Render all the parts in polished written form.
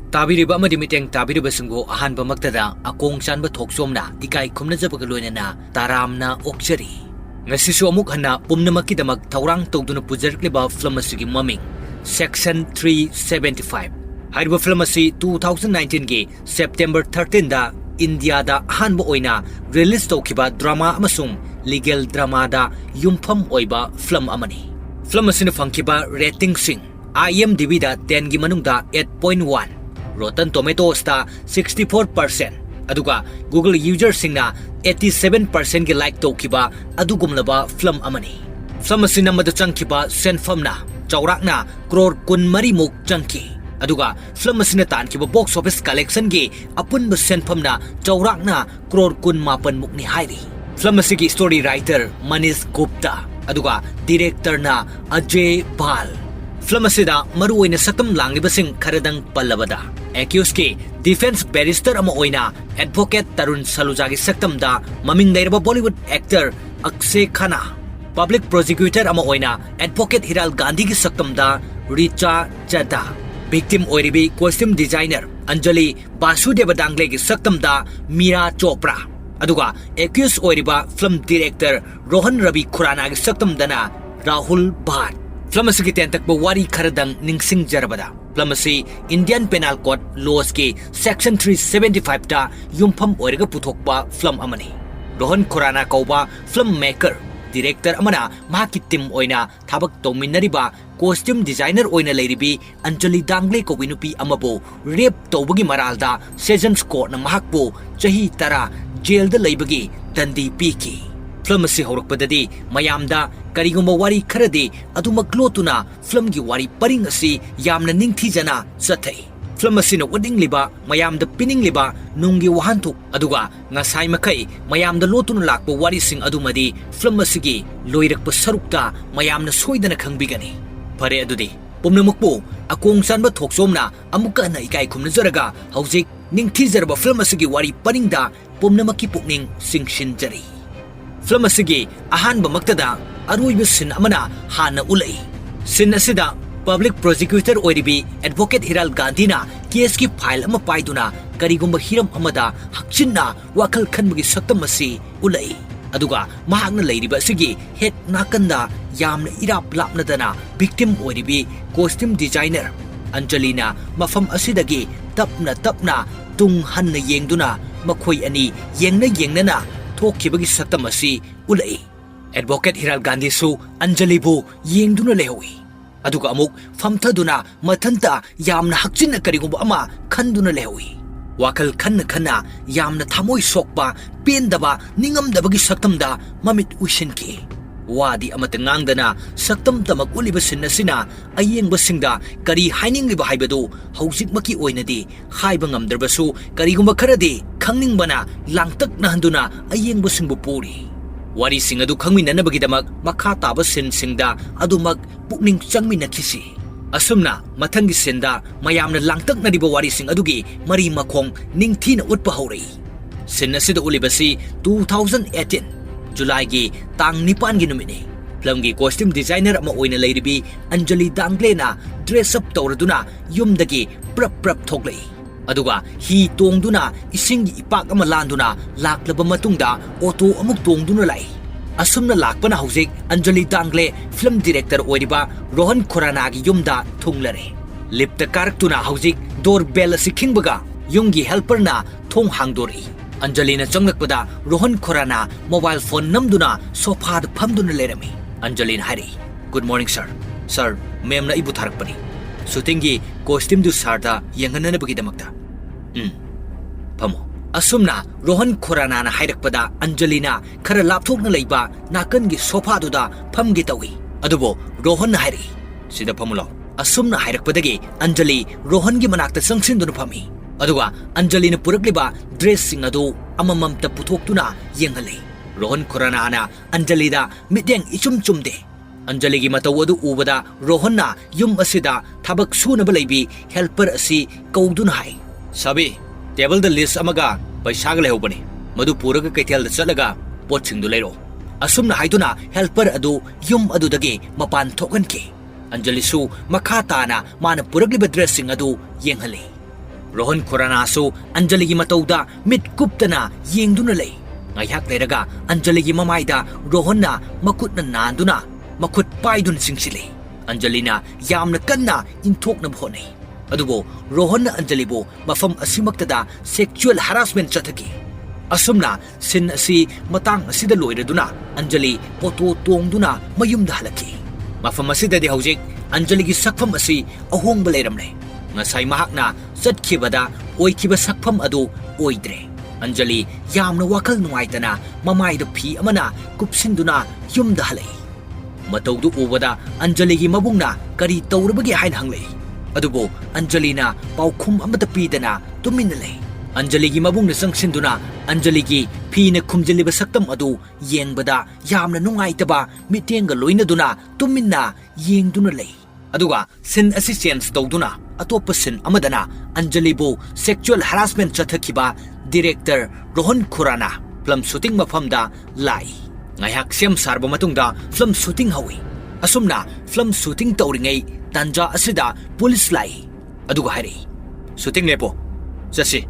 Tabiriba amadi miteng tabiriba singgo ahanba magtada akong sanba thoksomna ikai khumnajabaga loinana taramna okjari. Ngasisu amuk hana pumnamakidamag taurang tawduna pujarkliba film asigi maming Section 375. Hariba film asi 2019 gi September 13 da India da ahanba oina release tawkiba drama amasung legal drama da yumpham oiba film amani. Film asina fangkiba rating sing IMDb da 10 gi manungda 8.1. Rotten Tomatoes ta 64%. Aduga Google user singna 87% gi like tawkiba adugumlaba film amani. Film asina madu changkiba senfamna chaurakna crore kun mari muk changki. Aduga film asina tankiba box office collection gi apunba senfamna chaurakna crore kun mapan mukni hairi. Film asigi story writer Manish Gupta. Aduga director na Ajay Bal. Film asida maruoina sakam langlibasing karadang palabada. Accused ki defense barrister ama oina advocate Tarun Salujagi saktamda maming nairaba Bollywood actor Akshay Khanna. Public prosecutor ama oina advocate Hiral Gandhi ki saktamda Richa Chadha. Victim oiribi costume designer Anjali Dangle ki saktamda Mira Chopra. Aduga accused oiriba film director Rohan Khurana ki saktamdana Rahul Bhatt. Film asigi tentakba wari karadang ningsing jarabada. Film asi Indian Penal Code laws ki Section 375 da yumpham oiriga puthokpa film amani. Rohan Khurana kauba filmmaker director amana mahaki team oina thabak tawminnariba costume designer oina leiribi Anjali Dangle ko winupi amabo rape tawbagi maralda Sessions Court na mahakbo chahi tara jail da leibagi dandi piki. Film asi horakpadadi mayamda karigumba wari kharadi adu maglotuna film gi wari paring asi yamna ningthijana sathai. Film asina wadingliba mayamda piningliba nunggi wahantuk aduga ngasai makai mayamda lotuna lakpa wari sing adumadi film asigi loirakpa sarukta mayamna soidana khangbigani. Pare adudi pumnamakpo akong sanba thoksomna amuka na ikai khumna jaraga haujik ningthijarba film asigi wari paringda pumnamaki pukning singshinjari. Film asigi ahanba magtada aruiba sin amana hana ulai. Sin asida public prosecutor oiribi advocate Hiral Gandhi na case ki file ama paiduna karigumba hiram amada hakchinna wakal khanbagi saktam asi ulai. Aduga mahakna leiriba asigi het nakanda yamna irap lapnadana victim oiribi costume designer Anjalina mafam asidagi tapna tung hanna yengduna makhoi ani yengnana thokibagi saktam asi ulai. Advocate Hiral Gandhi su Anjali bu yengduna lehowi. Aduga amuk famthaduna mathanta yamna hakchinna karigumba ama khanduna lehowi. Wakal khanna yamna thamoi sokpa pendaba ningamdabagi saktamda mamit uishinki. Wadi amatangangdana saktam tamak uliba sinasina ayengba kari hainingliba haibadu haujik maki oinadi haiba ngamdrabasu karigumba kharadi khangningbana langtak na handuna ayengba singbu puri. Wari sing adu khangminanabagidamak makha taba singda adumag pukning changminakisi. Asumna mathangi senda mayamna langtak na diba wari sing adugi mari makhong ningthina utpa haurai. Sinasida ulibasi 2018 July gi tang nipan gi numini. Film gi costume designer ama oina leiribi Anjali Dangle na dress up tawraduna yumdagi prap thoklei. Aduga hi tongduna ising gi ipak ama landuna laklaba matungda auto amuk tongduna lai. Asumna lakpana haujik Anjali Dangle film director oiriba Rohan Khurana gi yumda thunglare. Lipta karaktuna haujik doorbell asi khingbaga yumgi helper na thong hangdori. Anjalina changlakpada Rohan Khurana mobile phone namduna sofa da phamduna lerami. Anjalina hari, good morning sir. Sir, ma'am na ibu tharakpani. Shooting gi costume du sarda yengananabagidamakta. Phamo. Asumna Rohan Khurana na hairakpada Anjalina khara lapthokna leiba nakan gi sofa duda phamgi tawi. Adubo Rohan na hari. Sida phamulo. Asumna hairakpadagi Anjali Rohan gi manakta sangsinduna phami. Aduga Anjalina purakliba dressing adu amamamta puthokuna yenghale. Rohan Khurana ana Anjali da midyang ichumchumde. Anjali gi mataw adu ubada Rohan na yum asida thabak sunaba leibi helper asi kauduna hai. Sabi table the list amaga paisaga lehobani. Madu puraga kaithel da chalaga potsing du leiro. Asumna haiduna helper adu yum adu dagi mapan thokanki. Anjali su makha tana mana puragliba dressing adu yenghale. Rohan Khurana su Anjali gi matauda mit kuptana yengduna lei. Ngaiyak leiraga Anjali gi mamaida Rohan na makut na nanduna makut paidun singsili. Anjali na yamna kanna inthokna bhonei. Adubo Rohan na Anjali bo mafam asimaktada sexual harassment chathaki. Asumna sin asi matang asida loiraduna Anjali poto tongduna mayumda halaki. Mafam asida di haujik Anjali gi sakfam asi ahongba leiramle. Ngasai mahakna chatkibada oikiba sakfam adu oidre. Anjali yamna wakal nuaitana mamaida phi amana kupsinduna yumda halai. Mataudu ubada Anjali gi mabungna kari taurabagi hain hanglei. Adubo Anjali na paukhum amata pidana tuminalei. Anjali gi mabungna sangsinduna Anjali gi phina khumjiliba saktam adu yengbada yamna nungaitaba mitenga loinaduna tuminna yengduna lei. Aduga sin assistance tawduna atopa sin amadana Anjali bo sexual harassment chathakiba director Rohan Khurana film shooting mafamda lai. Ngayak siam sarba matungda film shooting hawi. Asumna film shooting tawringai tanja asida police lai. Aduga hairi shooting lepo jasi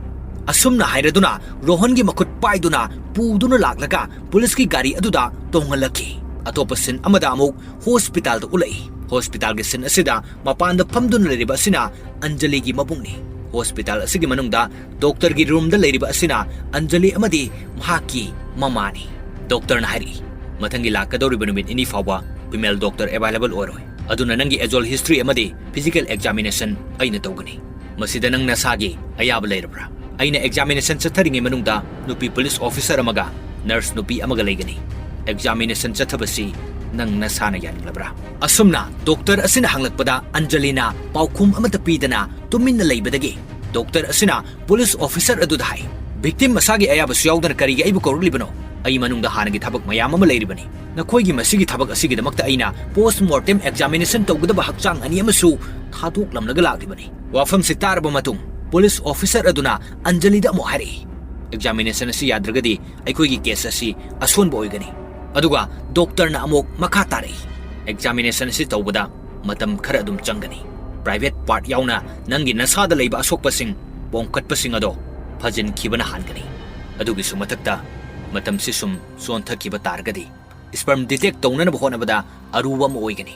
asumna hairaduna Rohan gi makut paiduna puduna laklaga police ki gari aduda tongalaki. Atopa sin amada amuk hospital da ulai. Hospital gi sin asida mapanda phamduna leriba asina Anjali gi mabungni. Hospital asigi manungda doctor gi room da leriba asina Anjali amadi mahaki mamani. Doctor na hari mathangi lakadoriba numit ini fawa female doctor available oroi. Aduna nangi ejol history amadi physical examination aina tawgani. Masida nang nasagi ayaba leirabra. Aina examination chatharingi manungda nupi police officer amaga nurse nupi amaga leigani. Examination chathabasi nang nasana yaninglabra. Asumna doctor asina hanglakpada Anjali na paukhum amata pidana tuminna leibadagi. Doctor asina police officer adudhai. Victim masagi ayaba suyawdana kariga aibu korulibano. Ay manungda hanagi thabak mayam ama leiribani. Nakhoigi masigi thabak asigi damakta aina post mortem examination tawgudaba hakchang ani amasu thaduk lamlaga lagribani. Wafam sitarba matung police officer aduna Anjali da mo hari. Examination asi yadragadi aikhoigi case asi asonba oigani. Aduga doctor na amok makatari. Examination si tawbada matam khara adum changani. Private part yauna nangi nasada leiba asokpasing bongkatpasing ado phajin khibana hangani. Adugi sumatakta matam si sum sonthakiba targadi sperm detect tawnana bhonabada aruba mo oigani.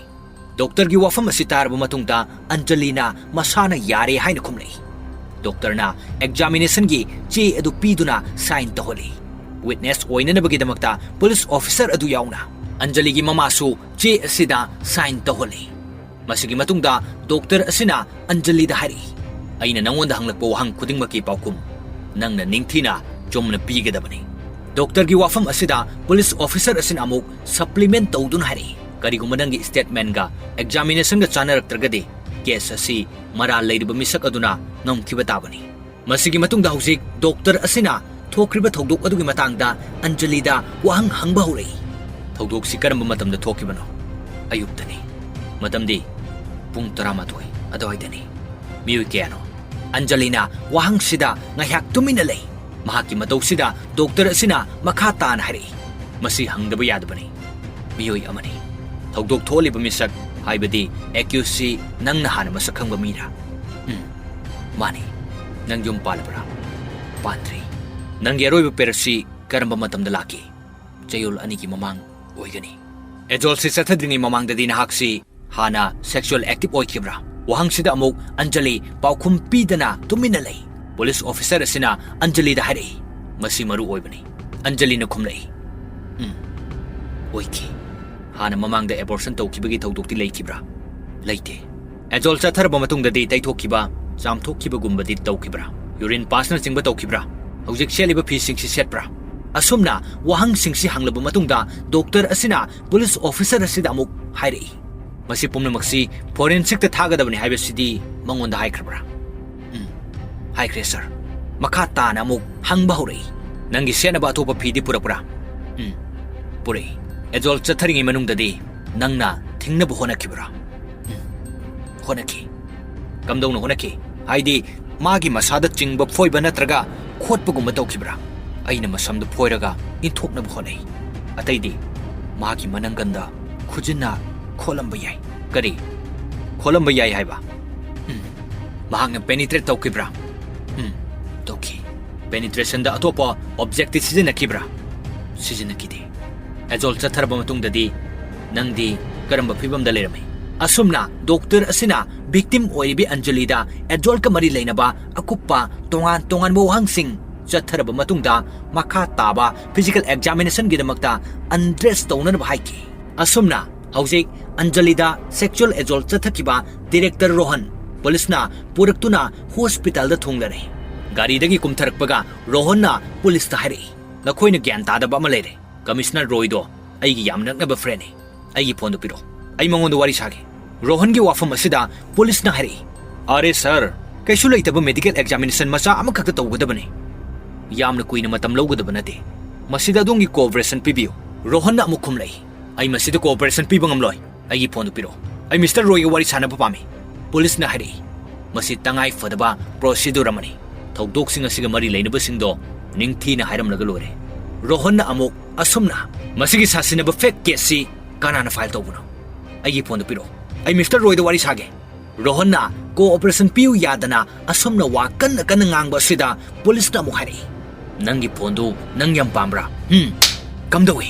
Doctor gi wafam asi tarba matungta Anjali na masana yare haina khumlei. Doctor na examination gi che adu piduna sign taholi. Witness oinanabagi damakta police officer adu yauna Anjali gi mamasu che asida sign taholi. Masigi matungda doctor asina Anjali da hari aina nangonda hanglakpo wahang khudingmaki paukum nangna ningthina chomna pigadabani. Doctor gi wafam asida police officer asin amuk supplement tawdun hari kariguma nangi statement ga examination ga chanaraktragadi case asi mara leiriba misak aduna ngamkhiba tabani. Masigi matungda husik doctor asina thokriba thogdok adugi matangda Anjali da wahang hangba hurei. Thogdok si karamba matamda thokibano ayuktani matamdi pung 12 adoidani miui keno Anjali na wahang sida ngayak tumina lei. Mahaki matau sida doctor asina makatan hari masi hangdaba yadbani mioi amani thogdok tholiba misak haibadi accuracy nang nahana masakhangba mira. Mani nang yum palabra pantri nang yeroiba persi karamba matamda laki chayol ani ki mamang oigani. Ejol si sathadringi mamang dadi nahaksi hana sexual active oikibra wahang sida amuk Anjali paukhum pidana tumina lei. Police officer asina Anjali da hari masi maru oibani. Anjali na khumlei oiki hana mamang da abortion tawkibagi thawdokti leikibra leite. Ejol chatharba matungda di taithokkiba chamthokkiba gumbadi tawkibra urine pass na chingba tawkibra hojik seliba phi singsi setbra. Asumna wahang singsi hanglaba matungda doctor asina police officer asida amuk hairi masi pumnamaksi forensic ta thagadabani haibasidi mangonda haikrabra. Hi sir makata na amuk hangba hurei nangi senaba atopa phidi purapura purei. Ejol chatharingi manungdadi nangna thingnabu honakibra honaki kamdongna honaki haidi magi masada chingba phoiba natraga khotpagumba tawkibra aina masamda phoiraga inthoknabu honai ataidi magi mananganda khujinna kholamba yai kari kholamba yai haiba mahangna penetrate tawkibra penetration da atopa objective sizinakibra sizinakide azol chatharba matungdadi nangdi karamba phibam da lerami asumna doctor asina victim oiribi Anjali da azol ka mari leinaba akuppa tongan mo hangsing chatharba matungda makha taba physical examination gidamakta undress tawna ba haiki asumna haujik Anjali da sexual assault chathakiba director Rohan police na puraktuna hospital da thunglare gari dagi kumtharakpaga Rohan na police ta hari nakhoina gyan ta da ba malere commissioner Roy do aigi yam naknaba friend ni aigi phone do piro ai mangon do wari sage Rohan gi wafam asida police na hari are sir kaisu leitaba medical examination macha amakhakta tawgadabani yamna kuina matam lawgadaba nate masida dongi cooperation pibiyo Rohan na amukhum lai ai masida cooperation pibangam loy aigi phone do piro ai Mr. Roy gi wari sana pa pami police na hari masi tangai fadaba procedure amani thawdok sing asiga mari leinaba singdo ningthi na hairam laga lore Rohan na amuk asumna masigi sasina ba fake case si kana na file tawbuno aigi phone do piro ai Mr. Roy do wari sage Rohan na cooperation piu yadana asumna wa kan ngang ba sida police na amuk hari nangi phone do nang yam pambra kamdawi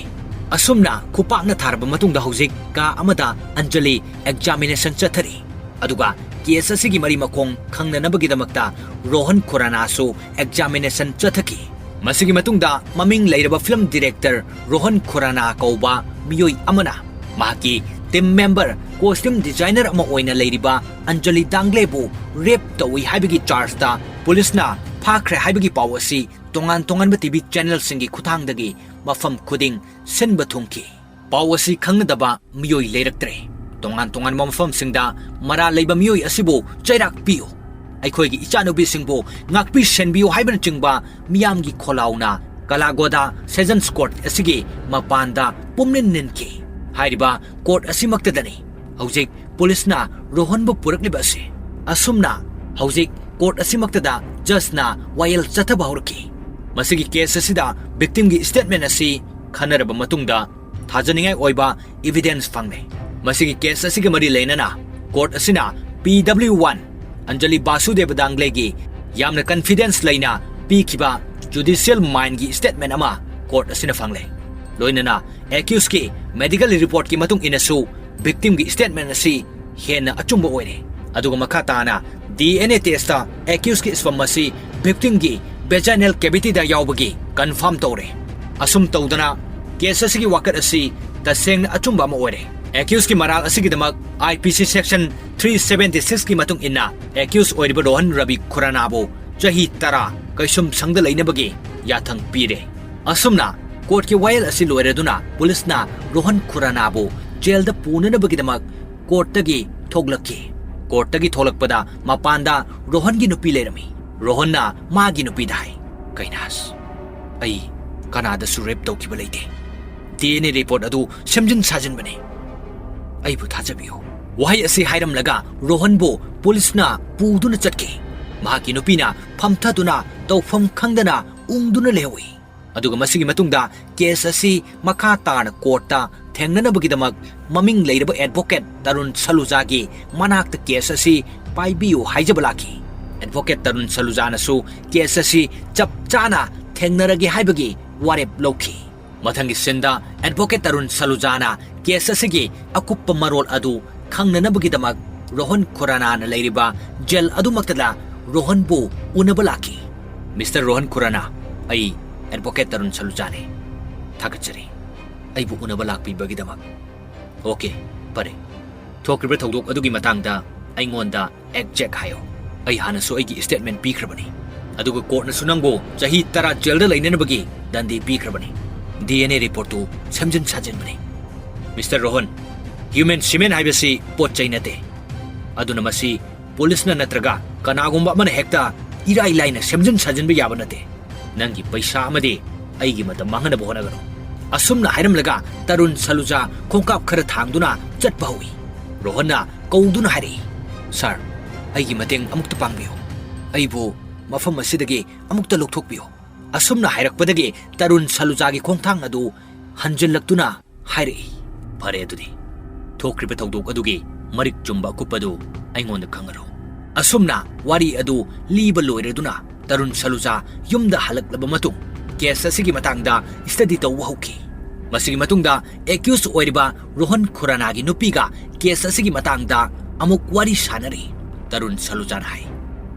asumna kupak na tharba matungda hojik ka amada Anjali examination chathari aduga case asigi mari makong khangnanabagidamakta Rohan Khurana su examination chathaki masigi matungda maming leiraba film director Rohan Khurana kauba miyoi amana mahaki team member costume designer ama oina leiriba Anjali Dangle bu rape tawi haibigi charge ta police na phakre haibigi pawasi tongan ba TV channel singi khuthang dagi mafam khuding senba thungki pawasi khangnadaba miyoi leiraktre tongan mafam singda mara leiba miyoi asibu chairak piyo aikhoigi ichanubi singbo ngakpi senbiyo haiban chingba miyamgi kholauna kalagoda sessions court asigi mapanda pumnin ninki hairiba court asimaktadani haujik police na Rohan bu purakliba ase asumna haujik court asimaktada just na wayel chathaba horki masigi case asida victim gi statement asi khanaraba matungda thajaningai oiba evidence fangne masigi case asiga mari leinana court asina PW1 Anjali Dangle gi yamna confidence leina pikiba judicial mind gi statement ama court asina fangle loinana accused ki medical report ki matung inasu victim gi statement asi hena achumba oire aduga makata na DNA test ta accused ki isfamasi victim gi vaginal cavity da yawbagi confirm tawre asum tawdana case asigi wakat asi taseng achumba ma oire accused ki maral asigi damak IPC section 376 ki matung inna accused oiriba Rohan Rabi Khurana bo chahi tara kaisum sangda leinabagi yathang pire asumna court ki wayel asi loireduna police na Rohan Khurana bo jail da punanabagi damak court tagi tholakpada mapanda Rohan gi nupi lerami Rohan na magi nupi dai kainas ai kanada su rape tawkiba leite DNA report adu semjin sajin bane ai bu thajabiyo wahai asi hairam laga Rohan bo police na puduna chatke mahaki nupi na phamthaduna tawfam khangdana ungduna lewi aduga masigi matungda case asi makha tar court ta thengnanabagidamak maming leiraba advocate Tarun Saluja gi manakta case asi paibiu haijabalaki advocate Tarun Saluja na su case asi chapchana thengnaragi haibagi warep loki mathangi senda advocate Tarun Saluja na case asigi akuppa marol adu khangnanabagidamak Rohan Khurana na leiriba jail adu maktala Rohan bu unabalaki Mr. Rohan Khurana ai advocate Tarun Saluja ne thakachari ai bu unabalak pi bagidamak okay pare thokriba thodok adugi matangda ai ngonda exact hayo ai hana so ai gi statement pi khrabani aduga court na sunangbo chahi tara jail da lainana bagi dandi pi khrabani DNA report tu samjin sajin bani Mr. Rohan human semen haibasi pot chainate aduna masi police na natraga kanagumba man hekta irai laina samjin sajin ba yabanate nangi paisa amade ai gi mata mangana bohana garo asumna hairam laga Tarun Saluja khongkap khara thangduna chatpa hui Rohanna kauduna hari sir ai gi mateng amukta pangbiyo ai bu mafam asidagi amukta lokthokbiyo asumna hairakpadagi Tarun Saluja gi khongthang adu hanjillaktuna hairi phare adudi thokriba thodok adugi marik chumba kupadu aingonda khangaro asumna wari adu liba loireduna Tarun Saluja yumda halaklaba matung case asigi matangda study tawba hauki. Masigi matungda accused oiriba Rohan Khurana gi nupiga case asigi matangda amuk wari sanari. Tarun Saluja hai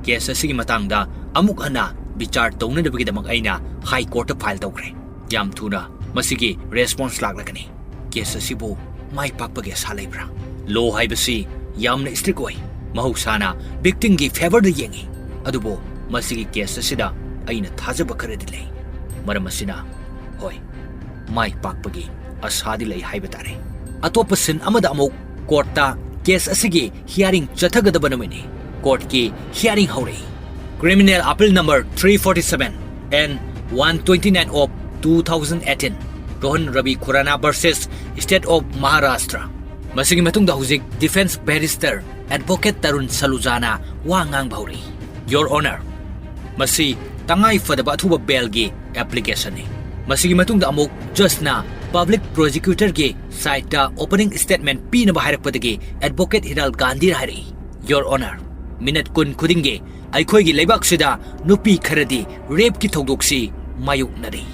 case asigi matangda amuk hana bichar tawnadabagidamag aina high court file tawkre. Yam thuna masigi response laglakani. Case asibu mai pakpagi asa leibra. Law haibasi yamna strict oi. Mahusana victim gi favor da yengi. Adubo masigi case asida aina thajaba kharadi lei. Maram asina hoi mai pakpagi asadi lei haiba tare. Atopa sin amada amuk court ta case asigi hearing chathagadaba namini. Court ki hearing haurei. Criminal Appeal number 347 and 129 of 2018. Rohan Khurana versus State of Maharashtra. Masigi matungda huzik Defense Barrister Advocate Tarun Salujana wangang bhauri. Your Honor, masi tangai fadaba athuba bail gi application ni. Masigi matungda amuk just na Public Prosecutor gi site ta opening statement pina baharakpadagi Advocate Hiral Gandhi hari. Your Honor, minute kun kudinge aikhoi gi leibak sida nupi kharadi rape ki thogdoksi mayuk nari.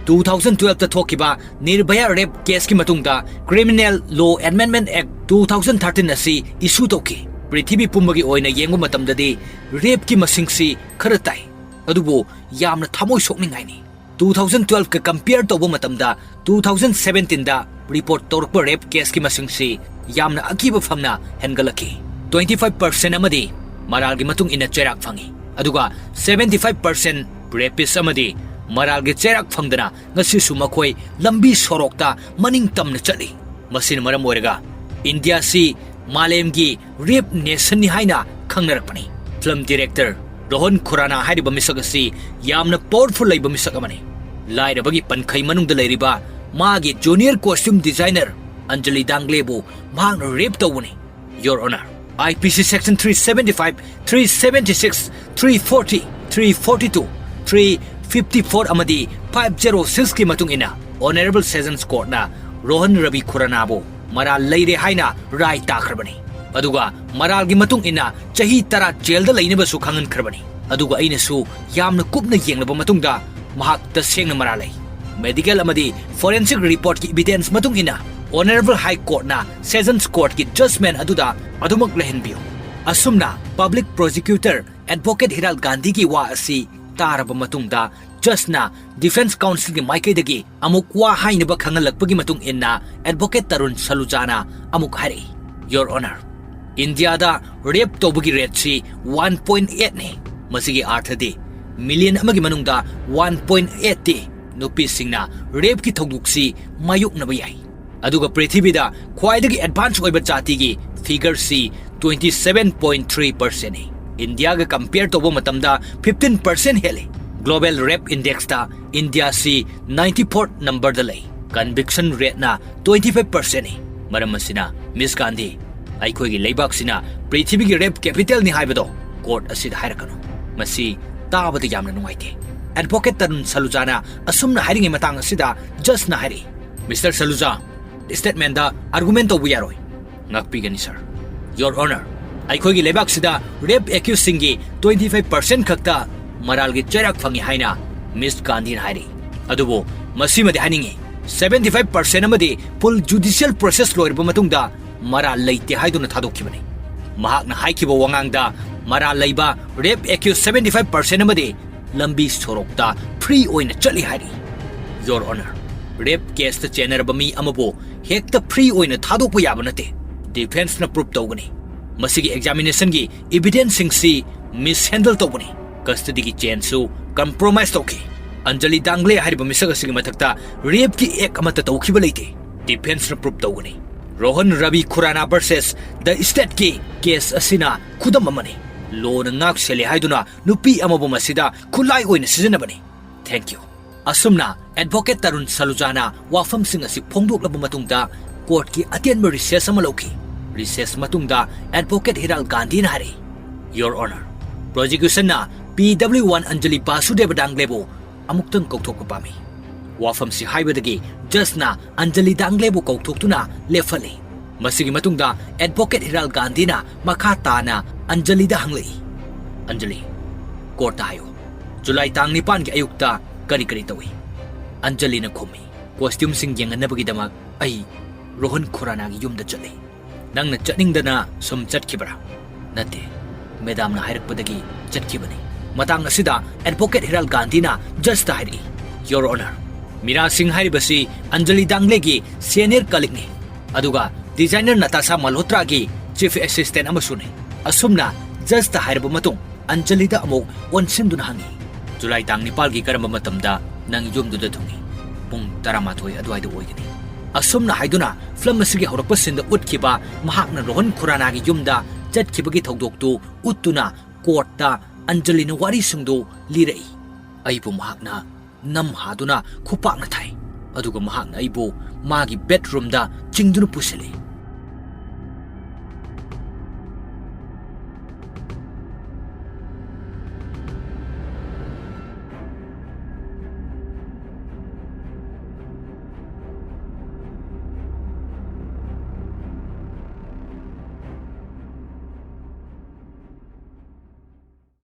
2012 ta thokiba Nirbhaya rape case ki matungda Criminal Law Amendment Act 2013 asi issue toki. Prithibi pumbagi oina yengu matamdadi rape ki masingsi kharatai. Adubo yamna thamoi sokningai ni. 2012 ka compare tobo matamda 2017 da report torpa rape case ki masingsi yamna akiba famna hengalaki. 25% amadi maral gi matung ina cherak phangi. Aduga 75% rapist amadi maral gi cherak phangdana ngasi su makhoi lambi sorokta maning tamna chali. Masin maram oirega India si Malem gi rape nation ni haina khangnarakpani. Film director Rohan Khurana haiba misagasi yamna powerful laiba misagamani. Lairabagi pankhai manungda leiriba magi junior costume designer Anjali Dangle bu mang rape tawuni. Your Honor, IPC section 375, 376, 340, 342, 354 amadi 506 ki matung ina Honorable Sessions Court na Rohan Khurana bu maral leire haina rai takrabani. Aduga maral gi matung ina chahi tara jail da lainaba su khangan khrabani. Aduga aina su yamna kupna yenglaba matungda mahak tasengna maralai. Medical amadi forensic report ki evidence matung ina Honorable High Court na Sessions Court ki judgment aduda adumak lehenbiyo. Asumna Public Prosecutor Advocate Hiral Gandhi ki wa asi taraba matungda just na Defense Council ki maikay dagi amuk wa haina ba khangalakpagi matung inna Advocate Tarun Salujana amuk hari. Your Honor, India da rape tobagi rate si 1.8 ni. Masigi arthadi million amagi manungda 1.8 ti nupi singna rape ki thogduksi mayuk na bayai. Aduga prithibida khwaidagi advance oiba jati gi figure si 27.3% ni. India ga compare tobo matamda 15% hele. Global Rape Index ta India si 94th number da lay. Conviction rate na 25% ni. Maram asina Miss Gandhi aikhoi gi leibak sina prithibigi rape capital ni haibado court asida hairakano. Masi tabada yamna nungaite. Advocate Tarun Salujana asumna hairingi matang asida just na hairi. Mr. Saluja, statement da argument obu yaroi. Ngakpigani sir. Your Honor, aikhoi gi leibak sida rape accused singi 25% khakta maral gi cherak phangi haina Miss Gandhi hairi. Adubo masi madi haningi 75% amadi full judicial process loirba matungda maral leite haiduna thadokibani. Mahakna haikiba wangangda maral leiba rape accused 75% amadi lambi sorokta free oina chali hairi. Your Honor, rape case ta chenerba mi amabo hekta free oina thadokpa yaba nate. Defense na proof tawgani. Masigi examination gi evidence singsi mishandle tawgani. Custody gi chain su compromise tawki. Anjali Dangle hariba misaga sigi matakta rape ki ek amata tawkiba leite. Defense na proof tawgani. Rohan Khurana versus the state ki case asina khudam amani. Law na ngak sele haiduna nupi amabo masida khulai oina sijanabani. Thank you. Asumna Advocate Tarun Salujana wafam sing asi phongdoklaba matungda court ki atienba recess ama lauki. Recess matungda Advocate Hiral Gandhi na hari. Your Honor, prosecution na PW1 Anjali Dangle bu amuktang kauthokpa pami. Wafam si haibadagi just na Anjali Dangle bu kauthoktuna lefali. Masigi matungda Advocate Hiral Gandhi na makata na Anjali da hanglei. Anjali, court tayo. July tang nipan ki ayukta kari kari tawi. Anjali na khumi. Costume sing yenganabagi damak ay Rohan Khurana gi yumda chale. Nang na chatningdana sum chatkibra. Nate, Madam na hairakpadagi chatkibani. Matang asida Advocate Hiral Gandhi na just hairi. Your Honor, Mira Singh hairibasi Anjali Dangle gi senior colleague ni. Aduga designer Natasha Malhotra gi chief assistant amasuni. Asumna just hairaba matung Anjali da amok onsinduna hangi. July tang nipal gi karamba matamda nang yumduda thungi. Pung taramathoi adwaida oigani. Asumna haiduna film asigi horakpasinda utkiba mahakna Rohan Khurana gi yumda chatkibagi thogdoktu uttuna courtta Anjali na wari sungdo lirai. Aibu mahakna nam haduna khupakna thai. Aduga mahakna aibu magi bedroom da chingduna pusili.